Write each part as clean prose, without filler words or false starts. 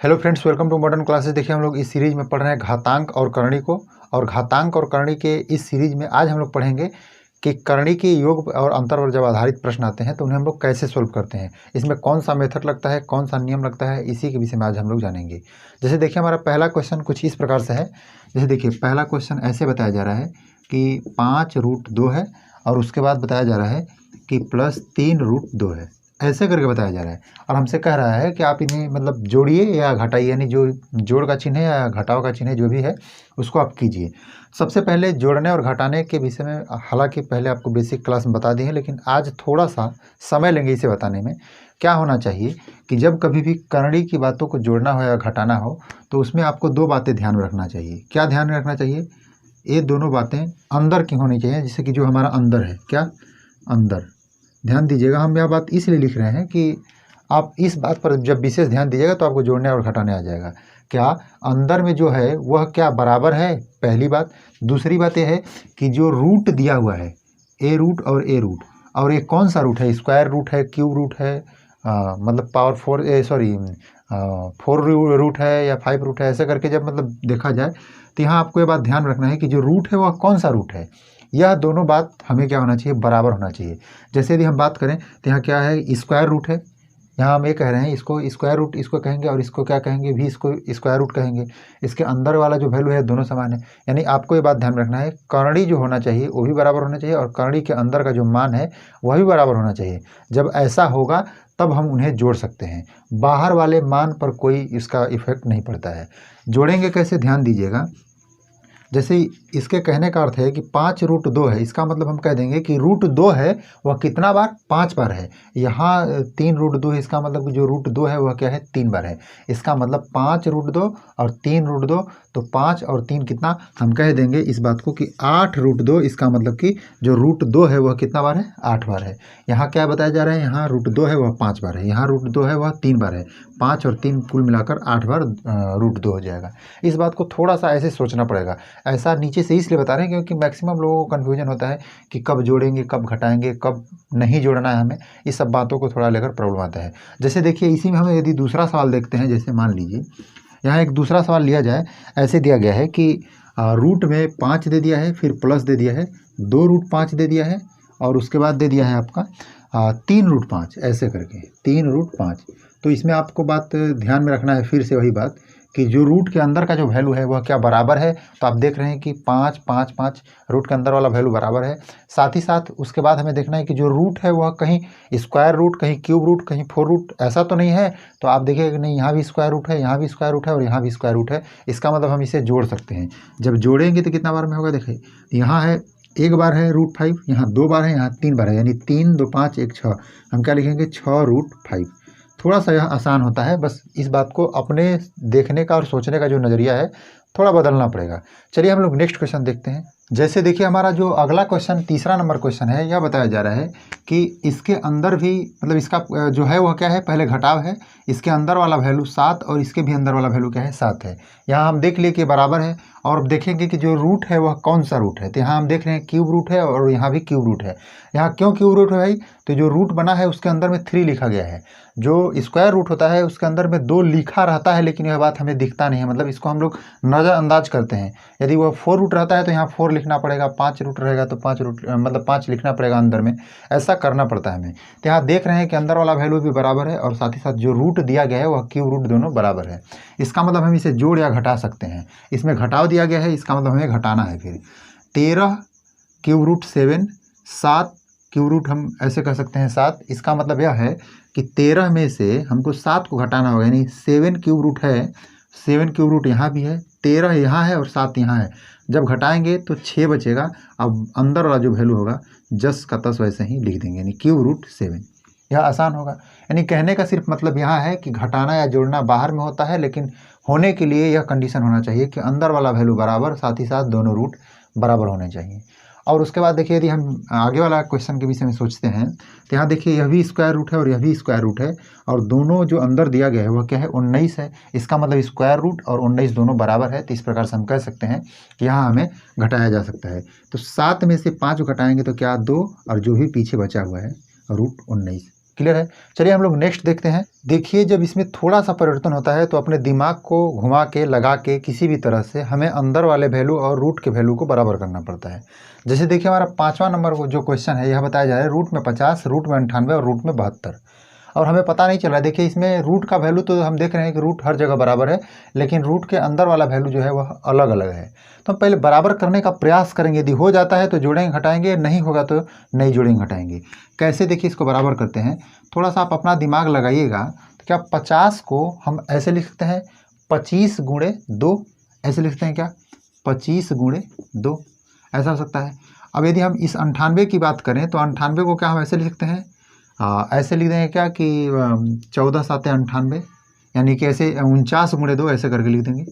Hello friends, welcome to modern classes. देखिए हम लोग इस सीरीज में पढ़ रहे हैं घातांक और करणी को। और घातांक और करणी के इस सीरीज में आज हम लोग पढ़ेंगे कि करणी के योग और अंतर पर जब आधारित प्रश्न आते हैं तो उन्हें हम लोग कैसे सोल्व करते हैं, इसमें कौन सा मेथड लगता है, कौन सा नियम लगता है, इसी के विषय में आज हम लोग जानेंगे। जैसे देखिए हमारा पहला क्वेश्चन कुछ इस प्रकार से है। जैसे देखिए पहला क्वेश्चन ऐसे बताया जा रहा है कि 5√2 है और उसके बाद बताया जा रहा है कि +3√2 है, ऐसे करके बताया जा रहा है। और हमसे कह रहा है कि आप इन्हें मतलब जोड़िए या घटाइए, यानी जो जोड़ का चिन्ह है या घटाव का चिन्ह है जो भी है उसको आप कीजिए। सबसे पहले जोड़ने और घटाने के विषय में हालांकि पहले आपको बेसिक क्लास में बता दी है, लेकिन आज थोड़ा सा समय लेंगे इसे बताने में। क्या होना चाहिए कि जब कभी भी करणी की बातों को जोड़ना हो या घटाना हो तो उसमें आपको दो बातें ध्यान में रखना चाहिए। क्या ध्यान में रखना चाहिए? ये दोनों बातें अंदर की होनी चाहिए, जैसे कि जो हमारा अंदर है, क्या अंदर। ध्यान दीजिएगा, हम यह बात इसलिए लिख रहे हैं कि आप इस बात पर जब विशेष ध्यान दीजिएगा तो आपको जोड़ने और घटाने आ जाएगा। क्या अंदर में जो है वह क्या बराबर है, पहली बात। दूसरी बात यह है कि जो रूट दिया हुआ है, ए रूट और ये कौन सा रूट है, स्क्वायर रूट है, क्यूब रूट है, मतलब पावर 4 रूट है या 5 रूट है, ऐसे करके जब मतलब देखा जाए तो यहाँ आपको ये बात ध्यान रखना है कि जो रूट है वह कौन सा रूट है। यह दोनों बात हमें क्या होना चाहिए, बराबर होना चाहिए। जैसे यदि हम बात करें तो यहाँ क्या है, स्क्वायर रूट है। यहाँ हम ये कह रहे हैं इसको स्क्वायर रूट इसको कहेंगे और इसको क्या कहेंगे, भी इसको स्क्वायर रूट कहेंगे। इसके अंदर वाला जो वैल्यू है दोनों समान है। यानी आपको ये बात ध्यान रखना है, करणी जो होना चाहिए वो भी बराबर होना चाहिए और करणी के अंदर का जो मान है वह भी बराबर होना चाहिए। जब ऐसा होगा तब हम उन्हें जोड़ सकते हैं। बाहर वाले मान पर कोई इसका इफेक्ट नहीं पड़ता है। जोड़ेंगे कैसे, ध्यान दीजिएगा। जैसे इसके कहने का अर्थ है कि 5√2 है, इसका मतलब हम कह देंगे कि √2 है वह कितना बार, 5 बार है। यहाँ 3√2 है, इसका मतलब कि जो √2 है वह क्या है, 3 बार है। इसका मतलब 5√2 और 3√2, तो 5 और 3 कितना, हम कह देंगे इस बात को कि 8√2। इसका मतलब कि जो √2 है वह कितना बार है, 8 बार है। यहाँ क्या बताया जा रहा है, यहाँ √2 है वह 5 बार है, यहाँ √2 है वह 3 बार है। 5 और 3 कुल मिलाकर 8 बार √2 हो जाएगा। इस बात को थोड़ा सा ऐसे सोचना पड़ेगा। ऐसा नीचे से इसलिए बता रहे हैं क्योंकि मैक्सिमम लोगों को कन्फ्यूजन होता है कि कब जोड़ेंगे, कब घटाएंगे, कब नहीं जोड़ना है हमें। इस सब बातों को थोड़ा लेकर प्रॉब्लम आता है। जैसे देखिए इसी में हम यदि दूसरा सवाल देखते हैं, जैसे मान लीजिए यहाँ एक दूसरा सवाल लिया जाए। ऐसे दिया गया है कि रूट में 5 दे दिया है, फिर प्लस दे दिया है, 2√5 दे दिया है और उसके बाद दे दिया है आपका 3√5, ऐसे करके 3√5। तो इसमें आपको बात ध्यान में रखना है, फिर से वही बात कि जो रूट के अंदर का जो वैल्यू है वह क्या बराबर है। तो आप देख रहे हैं कि 5, 5, 5 रूट के अंदर वाला वैल्यू बराबर है। साथ ही साथ उसके बाद हमें देखना है कि जो रूट है वह कहीं स्क्वायर रूट, कहीं क्यूब रूट, कहीं 4 रूट ऐसा तो नहीं है। तो आप देखिए कि नहीं, यहाँ भी स्क्वायर रूट है, यहाँ भी स्क्वायर रूट है और यहाँ भी स्क्वायर रूट है। इसका मतलब हम इसे जोड़ सकते हैं। जब जोड़ेंगे तो कितना बार में होगा, देखिए यहाँ है 1 बार है √5, यहाँ 2 बार है, यहाँ 3 बार है, यानी 3, 2, 5, 1, 6। हम क्या लिखेंगे, 6√5। थोड़ा सा यह आसान होता है, बस इस बात को अपने देखने का और सोचने का जो नज़रिया है थोड़ा बदलना पड़ेगा। चलिए हम लोग नेक्स्ट क्वेश्चन देखते हैं। जैसे देखिए हमारा जो अगला क्वेश्चन, तीसरा नंबर क्वेश्चन है, यह बताया जा रहा है कि इसके अंदर भी मतलब इसका जो है वह क्या है, पहले घटाव है। इसके अंदर वाला वैल्यू 7 और इसके भी अंदर वाला वैल्यू क्या है, 7 है। यहाँ हम देख लिए कि बराबर है और देखेंगे कि जो रूट है वह कौन सा रूट है। तो यहाँ हम देख रहे हैं क्यूब रूट है और यहाँ भी क्यूब रूट है। यहाँ क्यों क्यूब रूट है भाई, तो जो रूट बना है उसके अंदर में 3 लिखा गया है। जो स्क्वायर रूट होता है उसके अंदर में 2 लिखा रहता है, लेकिन यह बात हमें दिखता नहीं है, मतलब इसको हम लोग नज़रअंदाज करते हैं। यदि वह 4 रूट रहता है तो यहाँ 4 लिखना पड़ेगा, 5 रूट रहेगा तो 5 रूट मतलब 5 लिखना पड़ेगा अंदर में, ऐसा करना पड़ता है हमें। तो यहाँ देख रहे हैं कि अंदर वाला वैल्यू भी बराबर है और साथ ही साथ जो रूट दिया गया है वह क्यूब रूट दोनों बराबर है। इसका मतलब हम इसे जोड़ या घटा सकते हैं। इसमें घटाव दिया गया है, इसका मतलब हमें घटाना है। फिर 13 क्यूब रूट 7, 7 क्यूब रूट हम ऐसे कह सकते हैं 7। इसका मतलब यह है कि 13 में से हमको 7 को घटाना होगा, यानी 7 क्यूब रूट है। 7 क्यूब रूट यहाँ भी है, 13 यहाँ है और 7 यहाँ है। जब घटाएंगे तो 6 बचेगा। अब अंदर वाला जो वैल्यू होगा जस का तस वैसे ही लिख देंगे, यानी क्यूब रूट 7। यह आसान होगा। यानी कहने का सिर्फ मतलब यहाँ है कि घटाना या जोड़ना बाहर में होता है, लेकिन होने के लिए यह कंडीशन होना चाहिए कि अंदर वाला वैल्यू बराबर, साथ ही साथ दोनों रूट बराबर होने चाहिए। और उसके बाद देखिए यदि हम आगे वाला क्वेश्चन के विषय में सोचते हैं तो यहाँ देखिए यह भी स्क्वायर रूट है और यह भी स्क्वायर रूट है और दोनों जो अंदर दिया गया है वह क्या है, 19 है। इसका मतलब स्क्वायर रूट और 19 दोनों बराबर है। तो इस प्रकार से हम कह सकते हैं कि यहाँ हमें घटाया जा सकता है। तो 7 में से 5 घटाएंगे तो क्या, 2, और जो भी पीछे बचा हुआ है √19। क्लियर है। चलिए हम लोग नेक्स्ट देखते हैं। देखिए जब इसमें थोड़ा सा परिवर्तन होता है तो अपने दिमाग को घुमा के लगा के किसी भी तरह से हमें अंदर वाले वैल्यू और रूट के वैल्यू को बराबर करना पड़ता है। जैसे देखिए हमारा 5वां नंबर को जो क्वेश्चन है यह बताया जा रहा है रूट में 50, रूट में 98 और रूट में 72, और हमें पता नहीं चल रहा है। देखिए इसमें रूट का वैल्यू तो हम देख रहे हैं कि रूट हर जगह बराबर है, लेकिन रूट के अंदर वाला वैल्यू जो है वह अलग अलग है। तो हम पहले बराबर करने का प्रयास करेंगे, यदि हो जाता है तो जोड़ेंगे घटाएंगे, नहीं होगा तो नहीं जोड़ेंगे घटाएंगे। कैसे देखिए इसको बराबर करते हैं, थोड़ा सा आप अपना दिमाग लगाइएगा। तो क्या 50 को हम ऐसे लिख सकते हैं 25 गुणे 2, ऐसे लिखते हैं क्या 25 गुणे 2, ऐसा हो सकता है। अब यदि हम इस 98 की बात करें तो 98 को क्या हम ऐसे लिख सकते हैं, ऐसे लिख देंगे क्या कि 14 7 98, यानी कि ऐसे 49 गुणे 2 ऐसे करके लिख देंगे।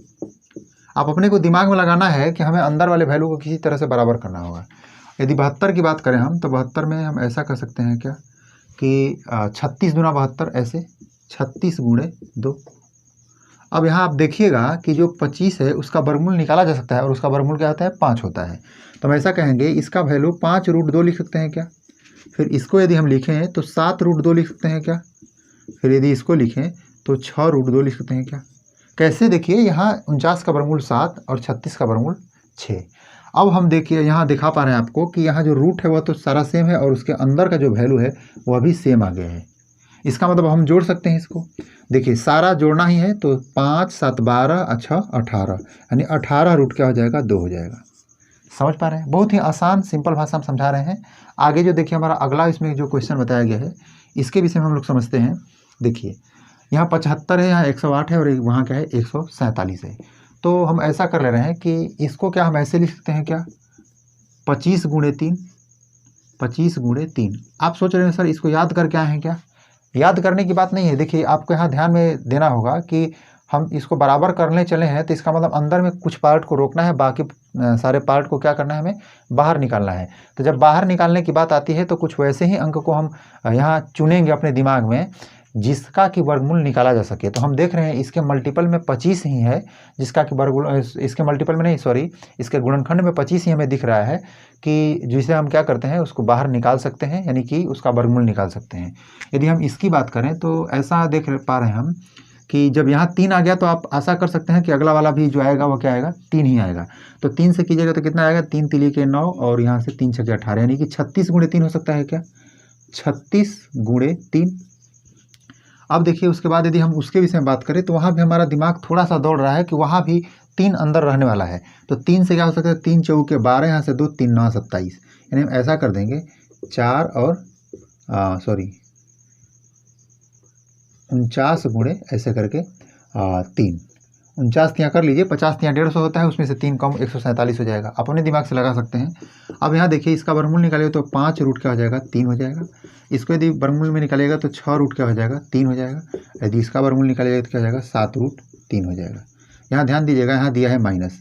आप अपने को दिमाग में लगाना है कि हमें अंदर वाले वैल्यू को किसी तरह से बराबर करना होगा। यदि 72 की बात करें हम तो 72 में हम ऐसा कर सकते हैं क्या कि 36 दूना 72, ऐसे 36 गुणे 2। अब यहाँ आप देखिएगा कि जो 25 है उसका वर्गमूल निकाला जा सकता है, और उसका वर्गमूल क्या होता है 5 होता है। तो हम ऐसा कहेंगे इसका वैल्यू 5 रूट 2 लिख सकते हैं क्या। फिर इसको यदि हम लिखें तो 7 रूट 2 लिख सकते हैं क्या। फिर यदि इसको लिखें तो 6 रूट 2 लिख सकते हैं क्या। कैसे, देखिए यहाँ 49 का वर्गमूल 7 और 36 का वर्गमूल 6। अब हम देखिए यहाँ दिखा पा रहे हैं आपको कि यहाँ जो रूट है वह तो सारा सेम है, और उसके अंदर का जो वैल्यू है वह भी सेम आ गया है। इसका मतलब हम जोड़ सकते हैं इसको। देखिए सारा जोड़ना ही है, तो 5 7 12 अच्छा 18, यानी 18 रूट क्या हो जाएगा 2 हो जाएगा। समझ पा रहे हैं, बहुत ही आसान सिंपल भाषा में समझा रहे हैं। आगे जो देखिए हमारा अगला इसमें जो क्वेश्चन बताया गया है इसके विषय में हम लोग समझते हैं। देखिए यहाँ 75 है, यहाँ 108 है, और वहाँ क्या है 147 है। तो हम ऐसा कर ले रहे हैं कि इसको क्या हम ऐसे लिख सकते हैं क्या 25 गुणे 3, 25 गुणे 3। आप सोच रहे हैं सर इसको याद करके आए हैं क्या। याद करने की बात नहीं है। देखिए आपको यहाँ ध्यान में देना होगा कि हम इसको बराबर करने चले हैं तो इसका मतलब अंदर में कुछ पार्ट को रोकना है, बाकी सारे पार्ट को क्या करना है, हमें बाहर निकालना है। तो जब बाहर निकालने की बात आती है तो कुछ वैसे ही अंक को हम यहाँ चुनेंगे अपने दिमाग में जिसका कि वर्गमूल निकाला जा सके। तो हम देख रहे हैं इसके मल्टीपल में 25 ही है जिसका कि वर्गमूल, इसके मल्टीपल में नहीं सॉरी, इसके गुणनखंड में 25 ही हमें दिख रहा है कि जिसे हम क्या करते हैं उसको बाहर निकाल सकते हैं, यानी कि उसका वर्गमूल निकाल सकते हैं। यदि हम इसकी बात करें तो ऐसा देख पा रहे हैं हम कि जब यहाँ 3 आ गया तो आप आशा कर सकते हैं कि अगला वाला भी जो आएगा वो क्या आएगा 3 ही आएगा। तो 3 से कीजिएगा तो कितना आएगा 3 3 के 9, और यहाँ से 3 6 18, यानी कि 36 गुणे 3 हो सकता है क्या 36 गुणे 3। अब देखिए उसके बाद यदि हम उसके विषय में बात करें तो वहाँ भी हमारा दिमाग थोड़ा सा दौड़ रहा है कि वहाँ भी 3 अंदर रहने वाला है। तो 3 से क्या हो सकता है 3 चौके 12, यहाँ से 2 3 9 27, यानी हम ऐसा कर देंगे 4 और 49 गुणे ऐसे करके 3, 49 यहाँ कर लीजिए, 50 यहाँ 150 होता है, उसमें से 3 कम 147 हो जाएगा। अपने दिमाग से लगा सकते हैं। अब यहाँ देखिए इसका वर्गमूल निकालिए तो 5 रूट क्या हो जाएगा 3 हो जाएगा। इसको यदि वर्गमूल में निकालिएगा तो 6 रूट क्या हो जाएगा 3 हो जाएगा। यदि इसका वर्गमूल निकालिएगा तो क्या हो जाएगा 7 रूट 3 हो जाएगा। यहाँ ध्यान दीजिएगा, यहाँ दिया है माइनस,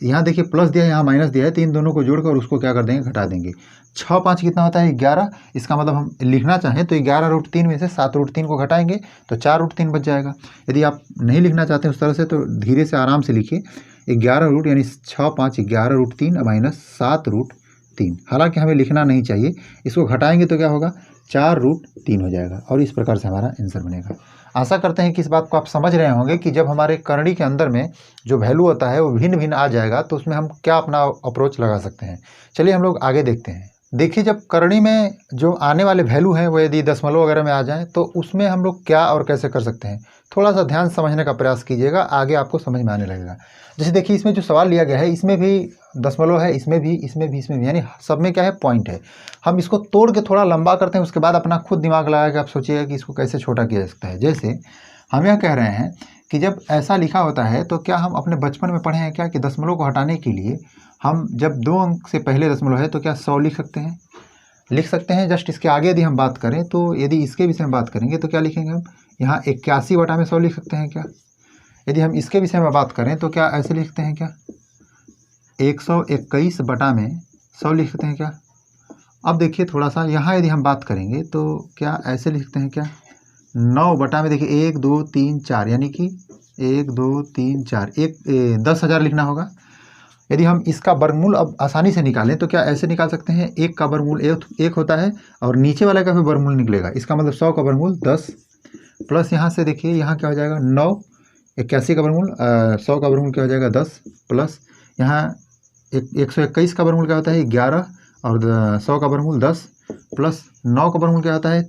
यहाँ देखिए प्लस दिया है, यहाँ माइनस दिया है, तो इन दोनों को जोड़कर और उसको क्या कर देंगे घटा देंगे। 6 5 कितना होता है 11। इसका मतलब हम लिखना चाहें तो 11 रूट 3 में से 7 रूट 3 को घटाएंगे तो 4 रूट 3 बच जाएगा। यदि आप नहीं लिखना चाहते उस तरह से तो धीरे से आराम से लिखिए 11 रूट, यानी 6 5 11 रूट 3 माइनस 7 रूट 3। हालांकि हमें लिखना नहीं चाहिए, इसको घटाएंगे तो क्या होगा 4 रूट 3 हो जाएगा, और इस प्रकार से हमारा आंसर बनेगा। आशा करते हैं कि इस बात को आप समझ रहे होंगे कि जब हमारे करणी के अंदर में जो वैल्यू होता है वो भिन्न भिन्न आ जाएगा तो उसमें हम क्या अपना अप्रोच लगा सकते हैं। चलिए हम लोग आगे देखते हैं। देखिए जब करणी में जो आने वाले वैल्यू हैं वो यदि दशमलव वगैरह में आ जाएं तो उसमें हम लोग क्या और कैसे कर सकते हैं, थोड़ा सा ध्यान समझने का प्रयास कीजिएगा, आगे आपको समझ में आने लगेगा। जैसे देखिए इसमें जो सवाल लिया गया है इसमें भी दशमलव है, इसमें भी, इसमें भी, इसमें भी, यानी सब में क्या है पॉइंट है। हम इसको तोड़ के थोड़ा लंबा करते हैं, उसके बाद अपना खुद दिमाग लगा के आप सोचिएगा कि इसको कैसे छोटा किया जा सकता है। जैसे हम यह कह रहे हैं कि जब ऐसा लिखा होता है तो क्या हम अपने बचपन में पढ़े हैं क्या कि दशमलव को हटाने के लिए हम जब 2 अंक से पहले दशमलव है तो क्या 100 लिख सकते हैं, लिख सकते हैं। जस्ट इसके आगे यदि हम बात करें तो यदि इसके विषय में बात करेंगे तो क्या लिखेंगे हम यहाँ 81 बटा में 100 लिख सकते हैं क्या। यदि हम इसके विषय में बात करें तो क्या ऐसे लिखते हैं क्या 121 बटा में 100 लिख सकते हैं क्या। अब देखिए थोड़ा सा यहाँ यदि हम बात करेंगे तो क्या ऐसे लिखते हैं क्या 9 बटा में, देखिए 1 2 3 4, यानी कि 1 2 3 4, 10,000 लिखना होगा। यदि हम इसका वर्गमूल अब आसानी से निकालें तो क्या ऐसे निकाल सकते हैं, एक का वर्गमूल एक होता है और नीचे वाले का भी वर्गमूल निकलेगा। इसका मतलब 100 का वर्गमूल 10 प्लस यहाँ से देखिए यहाँ क्या हो जाएगा 9, 81 का वर्गमूल 100 का वर्गमूल क्या हो जाएगा 10 प्लस यहाँ 121 का वर्गमूल क्या होता है 11 और 100 का वर्गमूल 10 प्लस 9 का वर्गमूल क्या होता है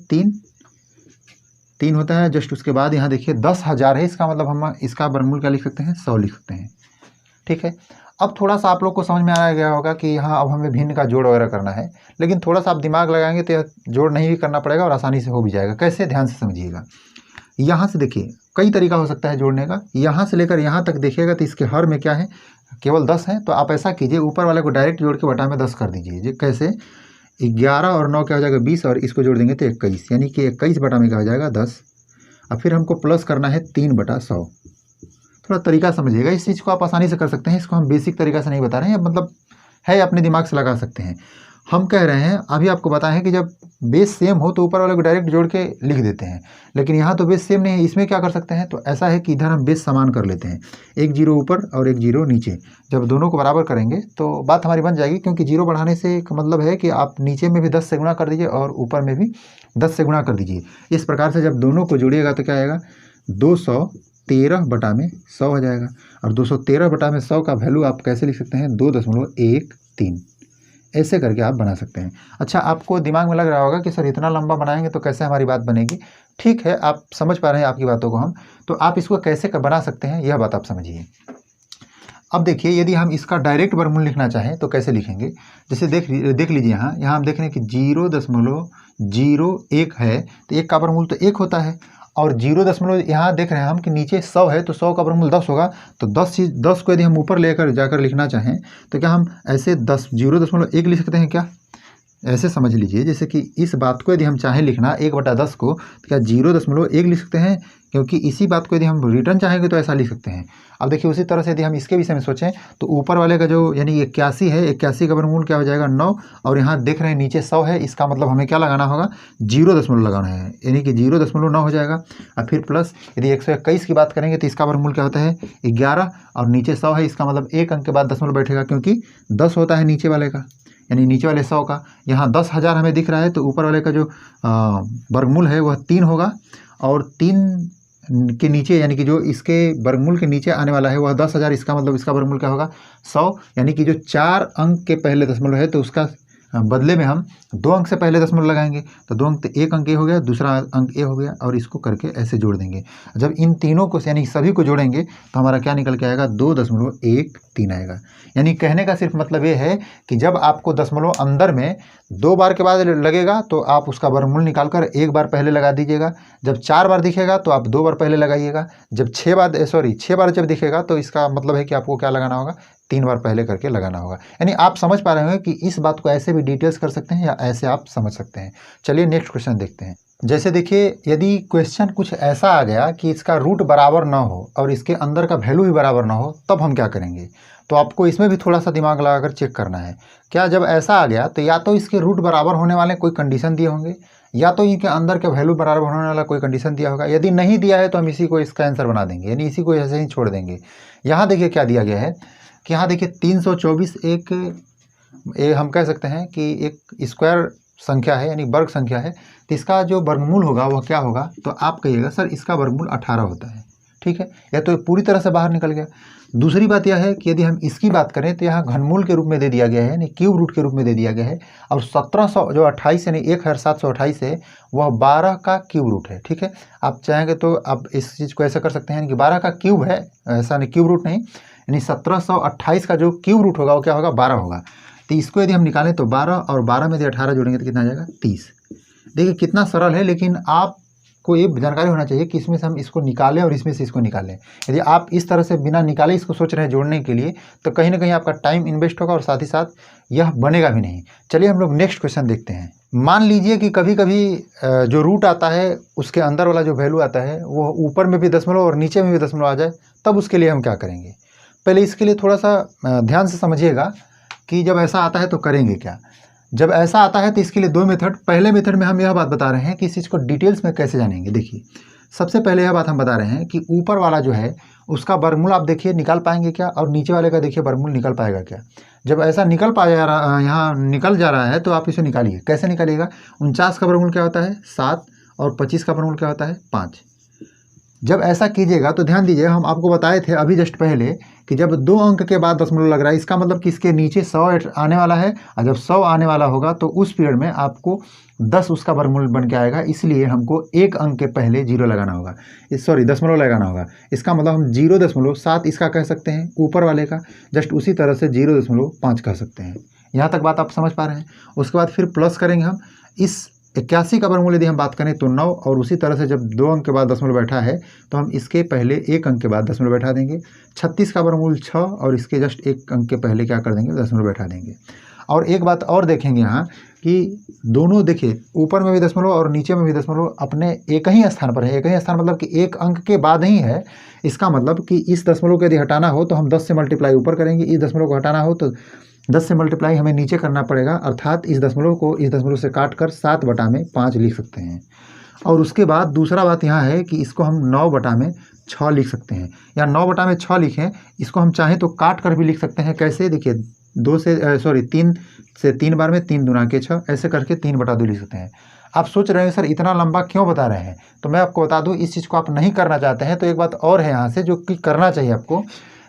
3 होता है। जस्ट उसके बाद यहाँ देखिए 10,000 है, इसका मतलब हम इसका वर्गमूल क्या लिख सकते हैं 100 लिख सकते हैं। ठीक है, अब थोड़ा सा आप लोग को समझ में आ गया होगा कि यहाँ अब हमें भिन्न का जोड़ वगैरह करना है, लेकिन थोड़ा सा आप दिमाग लगाएंगे तो जोड़ नहीं भी करना पड़ेगा और आसानी से हो भी जाएगा। कैसे, ध्यान से समझिएगा। यहाँ से देखिए कई तरीका हो सकता है जोड़ने का, यहाँ से लेकर यहाँ तक देखिएगा तो इसके हर में क्या है केवल 10 है। तो आप ऐसा कीजिए ऊपर वाले को डायरेक्ट जोड़ के बटा में 10 कर दीजिए। ये कैसे, 11 और 9 क्या हो जाएगा 20 और इसको जोड़ देंगे तो 21, यानी कि 21 बटा में क्या हो जाएगा 10। अब फिर हमको प्लस करना है 3/100। थोड़ा तरीका समझिएगा, इस चीज़ को आप आसानी से कर सकते हैं, इसको हम बेसिक तरीका से नहीं बता रहे हैं, मतलब है अपने दिमाग से लगा सकते हैं। हम कह रहे हैं अभी आपको बताएं कि जब बेस सेम हो तो ऊपर वाले को डायरेक्ट जोड़ के लिख देते हैं, लेकिन यहाँ तो बेस सेम नहीं है। इसमें क्या कर सकते हैं, तो ऐसा है कि इधर हम बेस समान कर लेते हैं, एक जीरो ऊपर और एक जीरो नीचे। जब दोनों को बराबर करेंगे तो बात हमारी बन जाएगी, क्योंकि जीरो बढ़ाने से का मतलब है कि आप नीचे में भी 10 से गुणा कर दीजिए और ऊपर में भी 10 से गुणा कर दीजिए। इस प्रकार से जब दोनों को जोड़िएगा तो क्या आएगा 213 बटा में 100 हो जाएगा। और 213 बटा में 100 का वैल्यू आप कैसे लिख सकते हैं 2.13, ऐसे करके आप बना सकते हैं। अच्छा, आपको दिमाग में लग रहा होगा कि सर इतना लंबा बनाएंगे तो कैसे हमारी बात बनेगी। ठीक है, आप समझ पा रहे हैं आपकी बातों को हम, तो आप इसको कैसे बना सकते हैं यह बात आप समझिए। अब देखिए यदि हम इसका डायरेक्ट वर्गमूल लिखना चाहें तो कैसे लिखेंगे, जैसे देख लीजिए यहाँ हम देख रहे हैं कि 0.01 है तो एक का वर्गमूल तो 1 होता है, और 0. यहाँ देख रहे हैं हम कि नीचे 100 है तो 100 का वर्गमूल 10 होगा। तो 10 को यदि हम ऊपर लेकर जाकर लिखना चाहें तो क्या हम ऐसे 0.1 लिख सकते हैं क्या, ऐसे समझ लीजिए। जैसे कि इस बात को यदि हम चाहें लिखना 1/10 को तो क्या 0.1 लिख सकते हैं, क्योंकि इसी बात को यदि हम रिटर्न चाहेंगे तो ऐसा लिख सकते हैं। अब देखिए उसी तरह से यदि हम इसके विषय में सोचें तो ऊपर वाले का जो यानी 81 है, 81 का वर्गमूल क्या हो जाएगा 9, और यहाँ देख रहे हैं नीचे 100 है, इसका मतलब हमें क्या लगाना होगा 0 लगाना है, यानी कि 0.9 हो जाएगा। और फिर प्लस यदि 121 की बात करेंगे तो इसका वर्गमूल क्या होता है 11 और नीचे 100 है, इसका मतलब एक अंक के बाद दशमलव बैठेगा, क्योंकि 10 होता है नीचे वाले का, यानी नीचे वाले 100 का। यहाँ 10,000 हमें दिख रहा है तो ऊपर वाले का जो वर्गमूल है वह 3 होगा, और 3 के नीचे यानी कि जो इसके वर्गमूल के नीचे आने वाला है वह 10,000, इसका मतलब इसका वर्गमूल क्या होगा 100, यानी कि जो 4 अंक के पहले दशमलव है तो उसका बदले में हम 2 अंक से पहले दशमलव लगाएंगे, तो 2 अंक तो एक अंक ए हो गया, दूसरा अंक ए हो गया, और इसको करके ऐसे जोड़ देंगे। जब इन तीनों को यानी सभी को जोड़ेंगे तो हमारा क्या निकल के आएगा 2.13 आएगा। यानी कहने का सिर्फ मतलब ये है कि जब आपको दशमलव अंदर में 2 बार के बाद लगेगा तो आप उसका वर्गमूल निकाल कर 1 बार पहले लगा दीजिएगा, जब 4 बार दिखेगा तो आप 2 बार पहले लगाइएगा, जब 6 बार जब दिखेगा तो इसका मतलब है कि आपको क्या लगाना होगा 3 बार पहले करके लगाना होगा। यानी आप समझ पा रहे हैं कि इस बात को ऐसे भी डिटेल्स कर सकते हैं या ऐसे आप समझ सकते हैं। चलिए नेक्स्ट क्वेश्चन देखते हैं। जैसे देखिए यदि क्वेश्चन कुछ ऐसा आ गया कि इसका रूट बराबर ना हो और इसके अंदर का वैल्यू भी बराबर ना हो, तब हम क्या करेंगे, तो आपको इसमें भी थोड़ा सा दिमाग लगाकर चेक करना है। क्या जब ऐसा आ गया तो या तो इसके रूट बराबर होने वाले कोई कंडीशन दिए होंगे, या तो इनके अंदर का वैल्यू बराबर होने वाला कोई कंडीशन दिया होगा। यदि नहीं दिया है तो हम इसी को इसका आंसर बना देंगे, यानी इसी को ऐसे ही छोड़ देंगे। यहाँ देखिए क्या दिया गया है कि यहाँ देखिए 324 एक हम कह सकते हैं कि एक स्क्वायर संख्या है, यानी वर्ग संख्या है, तो इसका जो वर्गमूल होगा वह क्या होगा, तो आप कहिएगा सर इसका वर्गमूल 18 होता है। ठीक है, या तो पूरी तरह से बाहर निकल गया। दूसरी बात यह है कि यदि हम इसकी बात करें तो यहाँ घनमूल के रूप में दे दिया गया है, यानी क्यूब रूट के रूप में दे दिया गया है, और 1700 जो 28 यानी 1728 है वह 12 का क्यूब रूट है। ठीक है, आप चाहेंगे तो आप इस चीज़ को ऐसा कर सकते हैं कि 12 का क्यूब है, ऐसा नहीं क्यूब रूट नहीं, यानी 1728 का जो क्यूब रूट होगा वो क्या होगा 12 होगा। तो इसको यदि हम निकालें तो 12 और 12 में यदि 18 जोड़ेंगे तो कितना आ जाएगा 30। देखिए कितना सरल है, लेकिन आपको ये जानकारी होना चाहिए कि इसमें से हम इसको निकालें और इसमें से इसको निकालें। यदि आप इस तरह से बिना निकाले इसको सोच रहे हैं जोड़ने के लिए तो कहीं ना कहीं आपका टाइम इन्वेस्ट होगा और साथ ही साथ यह बनेगा भी नहीं। चलिए हम लोग नेक्स्ट क्वेश्चन देखते हैं। मान लीजिए कि कभी कभी जो रूट आता है उसके अंदर वाला जो वैल्यू आता है वो ऊपर में भी दशमलव और नीचे में भी दशमलव आ जाए, तब उसके लिए हम क्या करेंगे। पहले इसके लिए थोड़ा सा ध्यान से समझिएगा कि जब ऐसा आता है तो करेंगे क्या। जब ऐसा आता है तो इसके लिए 2 मेथड। पहले मेथड में हम यह बात बता रहे हैं कि इस चीज़ को डिटेल्स में कैसे जानेंगे। देखिए सबसे पहले यह बात हम बता रहे हैं कि ऊपर वाला जो है उसका वर्गमूल आप देखिए निकाल पाएंगे क्या, और नीचे वाले का देखिए वर्गमूल निकल पाएगा क्या। जब ऐसा निकल पा जा रहा, यहाँ निकल जा रहा है तो आप इसे निकालिए। कैसे निकालिएगा, 49 का वर्गमूल क्या होता है 7, और 25 का वर्गमूल क्या होता है 5। जब ऐसा कीजिएगा तो ध्यान दीजिए, हम आपको बताए थे अभी जस्ट पहले कि जब 2 अंक के बाद दशमलव लग रहा है, इसका मतलब कि इसके नीचे 100 आने वाला है, और जब 100 आने वाला होगा तो उस पीरियड में आपको 10 उसका वर्गमूल बन के आएगा। इसलिए हमको 1 अंक के पहले 0 लगाना होगा, सॉरी दशमलव लगाना होगा। इसका मतलब हम 0.7 इसका कह सकते हैं ऊपर वाले का, जस्ट उसी तरह से 0.5 कह सकते हैं। यहाँ तक बात आप समझ पा रहे हैं। उसके बाद फिर प्लस करेंगे हम, इस 81 का वर्गमूल यदि हम बात करें तो 9, और उसी तरह से जब 2 अंक के बाद दशमलव बैठा है तो हम इसके पहले 1 अंक के बाद दशमलव बैठा देंगे। 36 का वर्गमूल 6, और इसके जस्ट 1 अंक के पहले क्या कर देंगे दशमलव बैठा देंगे। और एक बात और देखेंगे यहाँ कि दोनों देखिए ऊपर में भी दशमलव और नीचे में भी दशमलव अपने एक ही स्थान पर है। एक ही स्थान मतलब कि 1 अंक के बाद ही है। इसका मतलब कि इस दशमलव को यदि हटाना हो तो हम 10 से मल्टीप्लाई ऊपर करेंगे, इस दशमलव को हटाना हो तो 10 से मल्टीप्लाई हमें नीचे करना पड़ेगा, अर्थात इस दशमलव को इस दशमलव से काट कर 7/5 लिख सकते हैं। और उसके बाद दूसरा बात यहाँ है कि इसको हम 9/6 लिख सकते हैं, या 9/6 लिखें। इसको हम चाहें तो काट कर भी लिख सकते हैं। कैसे, देखिए 3 से 3 बार में 3 दूना के 6, ऐसे करके 3/2 लिख सकते हैं। आप सोच रहे हैं सर इतना लंबा क्यों बता रहे हैं, तो मैं आपको बता दूं, इस चीज़ को आप नहीं करना चाहते हैं तो एक बात और है यहाँ से जो कि करना चाहिए आपको,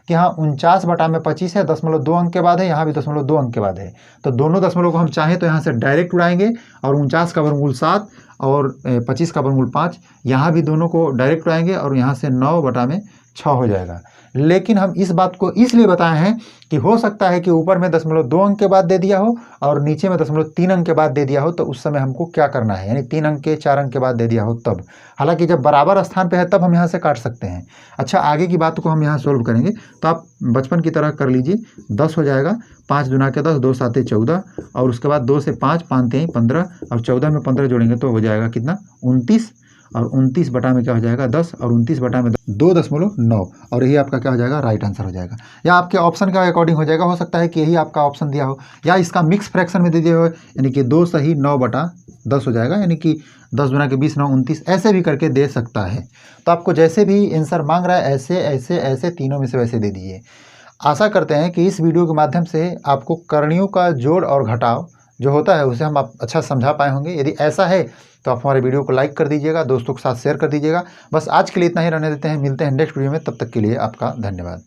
कि हाँ 49/25 है, 0.2 अंक के बाद है, यहाँ भी 0.2 अंक के बाद है। तो दोनों दशमलव को हम चाहें तो यहाँ से डायरेक्ट उड़ाएंगे, और 49 का वर्गमूल 7 और 25 का वर्गमूल 5, यहाँ भी दोनों को डायरेक्ट उड़ाएंगे और यहाँ से 9/6 हो जाएगा। लेकिन हम इस बात को इसलिए बताए हैं कि हो सकता है कि ऊपर में 0.2 अंक के बाद दे दिया हो और नीचे में 0.3 अंक के बाद दे दिया हो, तो उस समय हमको क्या करना है, यानी 3 अंक के 4 अंक के बाद दे दिया हो तब। हालांकि जब बराबर स्थान पे है तब हम यहाँ से काट सकते हैं। अच्छा, आगे की बात को हम यहाँ सोल्व करेंगे, तो आप बचपन की तरह कर लीजिए। 10 हो जाएगा, 5 दूना के 10, 2 7 14, और उसके बाद 2 से 5, 5 3 15, और 14 में 15 जोड़ेंगे तो हो जाएगा कितना 29, और 29 बटा में क्या हो जाएगा 10, और 29 बटा में 2.9, और यही आपका क्या हो जाएगा राइट आंसर हो जाएगा। या आपके ऑप्शन के अकॉर्डिंग हो जाएगा, हो सकता है कि यही आपका ऑप्शन दिया हो, या इसका मिक्स फ्रैक्शन में दे दिया हो, यानी कि 2 सही 9/10 हो जाएगा, यानी कि 10 दूना के 20 9 29, ऐसे भी करके दे सकता है। तो आपको जैसे भी आंसर मांग रहा है ऐसे ऐसे ऐसे तीनों में से वैसे दे दीजिए। आशा करते हैं कि इस वीडियो के माध्यम से आपको करणियों का जोड़ और घटाव जो होता है उसे हम आप अच्छा समझा पाए होंगे। यदि ऐसा है तो आप हमारे वीडियो को लाइक कर दीजिएगा, दोस्तों के साथ शेयर कर दीजिएगा। बस आज के लिए इतना ही रहने देते हैं, मिलते हैं नेक्स्ट वीडियो में, तब तक के लिए आपका धन्यवाद।